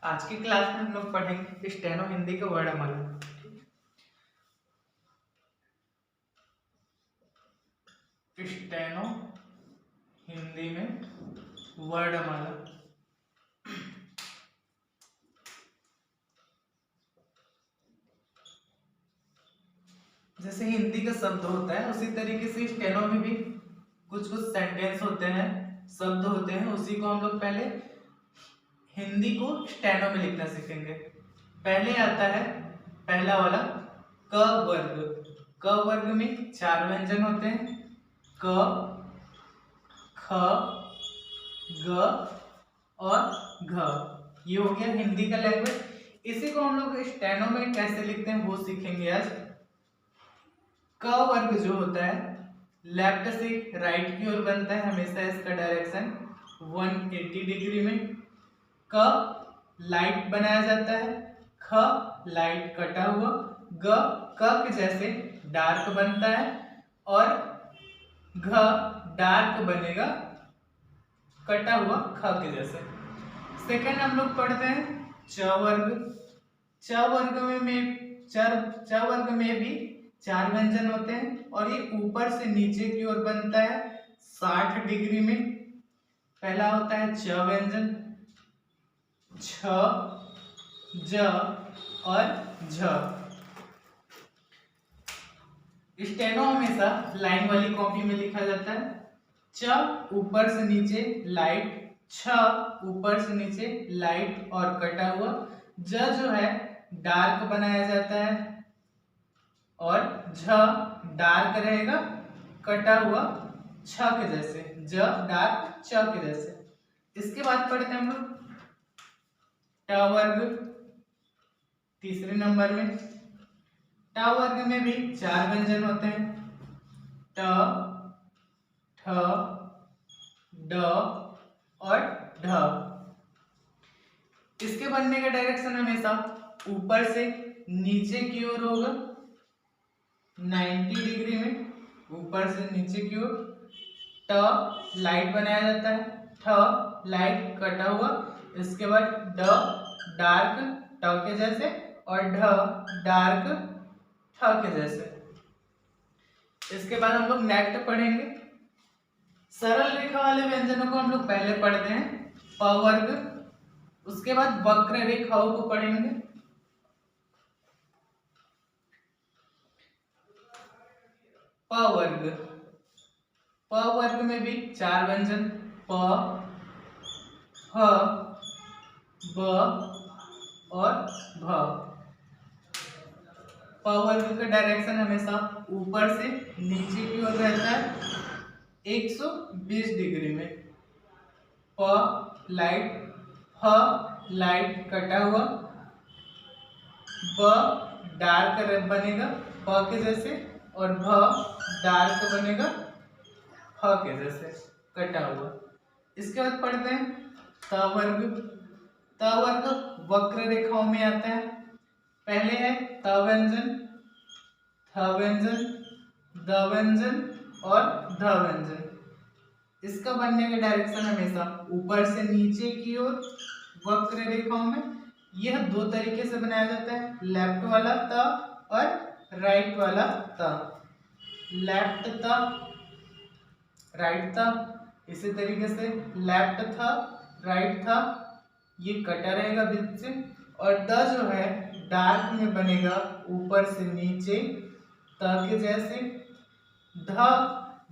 आज की क्लास में हम लोग पढ़ेंगे स्टेनो हिंदी का वर्णमाला। स्टेनो हिंदी में वर्णमाला। जैसे हिंदी का शब्द होता है उसी तरीके से स्टेनो में भी कुछ कुछ सेंटेंस होते हैं, शब्द होते हैं, उसी को हम लोग पहले हिंदी को स्टेनो में लिखना सीखेंगे। पहले आता है पहला वाला क वर्ग। क वर्ग में 4 व्यंजन होते हैं, क, ख, ग और घ। ये हो गया हिंदी का लैंग्वेज। इसी को हम लोग स्टेनो में कैसे लिखते हैं वो सीखेंगे आज। क वर्ग जो होता है लेफ्ट से राइट की ओर बनता है, हमेशा इसका डायरेक्शन 180 डिग्री में। क लाइट बनाया जाता है, ख लाइट कटा हुआ, ग क के जैसे डार्क बनता है और घ डार्क बनेगा कटा हुआ ख के जैसे। सेकंड हम लोग पढ़ते हैं च वर्ग। च वर्ग में भी 4 व्यंजन होते हैं और ये ऊपर से नीचे की ओर बनता है 60 डिग्री में। पहला होता है च व्यंजन, छ, ज और झ। स्टेनो हमेशा लाइन वाली कॉपी में लिखा जाता है। च ऊपर से नीचे लाइट, छ ऊपर से नीचे लाइट और कटा हुआ, ज जो है डार्क बनाया जाता है और झ डार्क रहेगा कटा हुआ छ के जैसे, ज डार्क छ के जैसे। इसके बाद पढ़ते हैं हम लोग ट वर्ग। तीसरे नंबर में ट वर्ग में भी 4 व्यंजन होते हैं, ट, ठ, ड और ढ। इसके बनने का डायरेक्शन हमेशा ऊपर से नीचे की ओर होगा 90 डिग्री में, ऊपर से नीचे की ओर। ट लाइट बनाया जाता है, ठ लाइट कटा हुआ, इसके बाद ड डार्क ट के जैसे और ढ डार्क ठ के जैसे। इसके बाद हम लोग नेक्स्ट पढ़ेंगे सरल रेखा वाले व्यंजनों को हम लोग पहले पढ़ते हैं प वर्ग, उसके बाद वक्र रेखाओं को पढ़ेंगे। प वर्ग। प वर्ग में भी 4 व्यंजन, प, ह, ब और भ। प वर्ग का डायरेक्शन हमेशा ऊपर से नीचे की ओर रहता है 120 डिग्री में। प लाइट, ह लाइट कटा हुआ, ब डार्क बनेगा प के जैसे और भ डार्क बनेगा फ के जैसे कटा हुआ। इसके बाद पढ़ते हैं त वर्ग। त वर्ग वक्र रेखाओं में आता है। पहले है त व्यंजन, थ व्यंजन, द व्यंजन और ध व्यंजन। इसका बनने का डायरेक्शन हमेशा ऊपर से नीचे की ओर वक्र रेखाओं में। यह 2 तरीके से बनाया जाता है, लेफ्ट वाला त और राइट वाला त। लेफ्ट त, राइट था, इसी तरीके से लेफ्ट था राइट था, ये कटा रहेगा बीच से। और द जो है डार्क में बनेगा ऊपर से नीचे त के जैसे। ध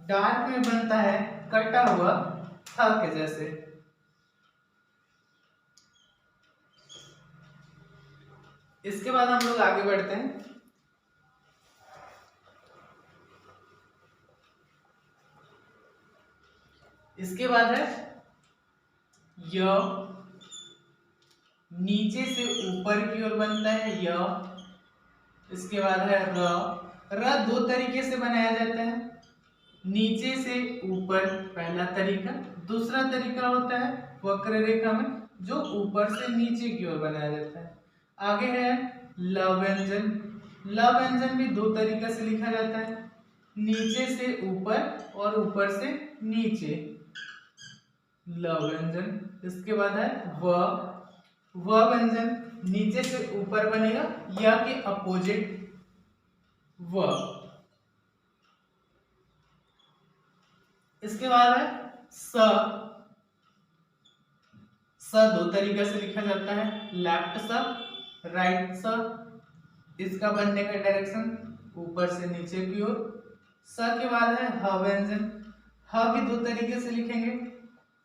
डार्क में बनता है कटा हुआ थ के जैसे। इसके बाद हम लोग आगे बढ़ते हैं इसके बाद है य, नीचे से ऊपर की ओर बनता है य। इसके बाद है र। र 2 तरीके से बनाया जाता है, नीचे से ऊपर पहला तरीका, दूसरा तरीका होता है वक्र रेखा में जो ऊपर से नीचे की ओर बनाया जाता है। आगे है ल व्यंजन। ल व्यंजन भी 2 तरीके से लिखा जाता है, नीचे से ऊपर और ऊपर से नीचे, ल व्यंजन। इसके बाद है व। वह व्यंजन नीचे से ऊपर बनेगा, या के अपोजिट व। इसके बाद है स। स दो तरीके से लिखा जाता है, लेफ्ट स, राइट स। इसका बनने का डायरेक्शन ऊपर से नीचे की ओर। स के बाद है ह व्यंजन। ह भी दो तरीके से लिखेंगे।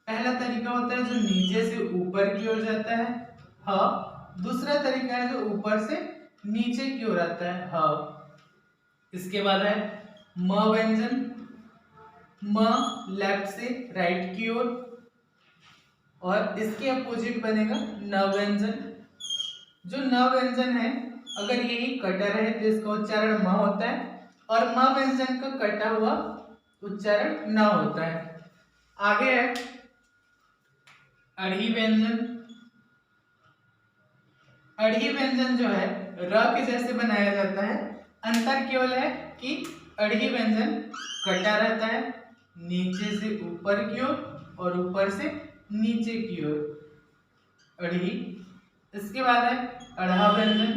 पहला तरीका होता है जो नीचे से ऊपर की ओर जाता है, ह। दूसरा तरीका है जो ऊपर से नीचे की ओर आता है, ह। इसके बाद है म व्यंजन। म लेफ्ट से राइट की ओर, और इसके अपोजिट बनेगा न व्यंजन। जो न व्यंजन है, अगर यही कटर है तो इसका उच्चारण म होता है, और म व्यंजन का कटा हुआ उच्चारण न होता है। आगे है अड़ी व्यंजन। अड़ी व्यंजन जो है र के जैसे बनाया जाता है। अंतर केवल है कि अड़ी व्यंजन कटा रहता है, नीचे से ऊपर की ओर और ऊपर से नीचे की ओर, अड़ी। इसके बाद है अढ़ा व्यंजन।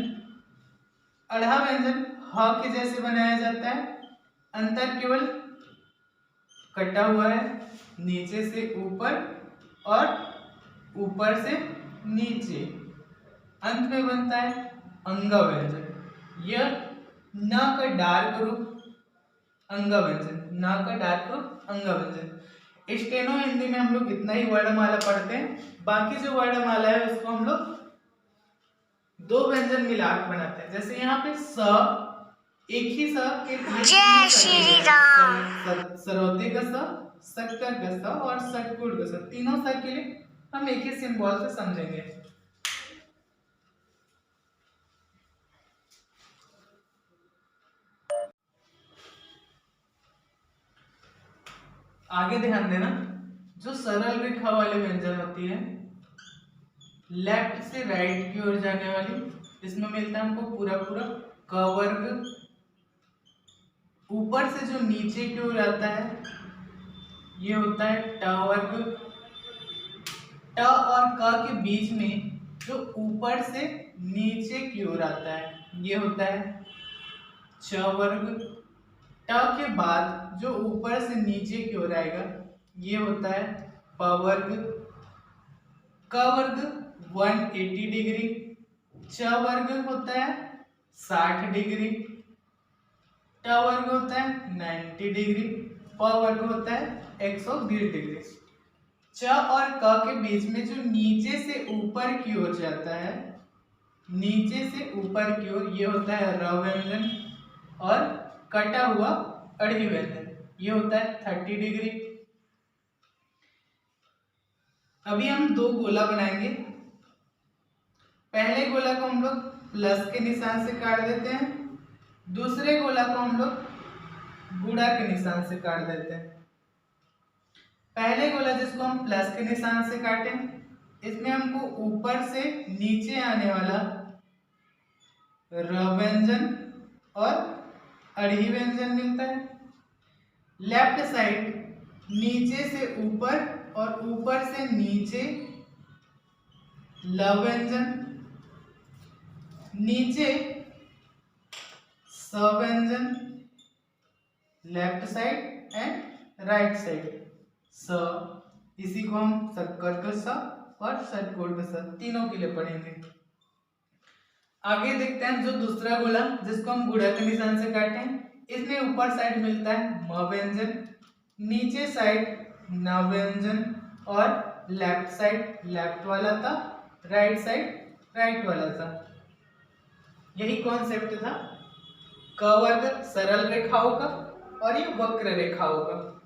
अढ़ा व्यंजन ह के जैसे बनाया जाता है। अंतर केवल कटा हुआ है, नीचे से ऊपर और ऊपर से नीचे। अंत में बनता है अंगा व्यंजन। यह न का डार्क रूप अंगा व्यंजन, न का डार्क रूप अंगा व्यंजन। स्टेनो हिंदी में हम लोग इतना ही वर्णमाला पढ़ते हैं, बाकी जो वर्णमाला है उसको हम लोग दो व्यंजन मिलाकर बनाते हैं। जैसे यहाँ पे स, एक ही स के जय श्री राम, सरौते का स, शक्कर का स और षटकोण का स, तीनों स के लिए हम एक ही सिंबल से समझेंगे। आगे ध्यान देना, जो सरल रेखा वाले व्यंजन होती है, लेफ्ट से राइट की ओर जाने वाली, इसमें मिलता है हमको पूरा पूरा क वर्ग। ऊपर से जो नीचे की ओर आता है ये होता है ट वर्ग। ट और क के बीच में जो ऊपर से नीचे की ओर आता है ये होता है च वर्ग। ट के बाद जो ऊपर से नीचे की ओर आएगा ये होता है प वर्ग। क वर्ग 180 डिग्री, च वर्ग होता है 60 डिग्री, ट वर्ग होता है 90 डिग्री, प वर्ग होता है 120 डिग्री। च और क के बीच में जो नीचे से ऊपर की ओर जाता है, नीचे से ऊपर की ओर, ये होता है र व्यंजन। और कटा हुआ अड़ी व्यंजन ये होता है 30 डिग्री। अभी हम दो गोला बनाएंगे। पहले गोला को हम लोग प्लस के निशान से काट देते हैं, दूसरे गोला को हम लोग गुणा के निशान से काट देते हैं। पहले गोला जिसको हम प्लस के निशान से काटें, इसमें हमको ऊपर से नीचे आने वाला र व्यंजन और अड़ी व्यंजन मिलता है। लेफ्ट साइड नीचे से ऊपर और ऊपर से नीचे ल व्यंजन, नीचे स व्यंजन, left side and right side स। इसी को हम शक्कर का स और षटकोण का स तीनों के लिए पढ़ेंगे। आगे देखते हैं जो दूसरा गोला जिसको हम गुणा के निशान से काटे, इसमें ऊपर साइड मिलता है म व्यंजन, नीचे साइड न व्यंजन और लेफ्ट साइड लेफ्ट वाला था, राइट साइड राइट वाला था। यही कॉन्सेप्ट था क वर्ग सरल रेखाओं का और ये वक्र रेखाओं का।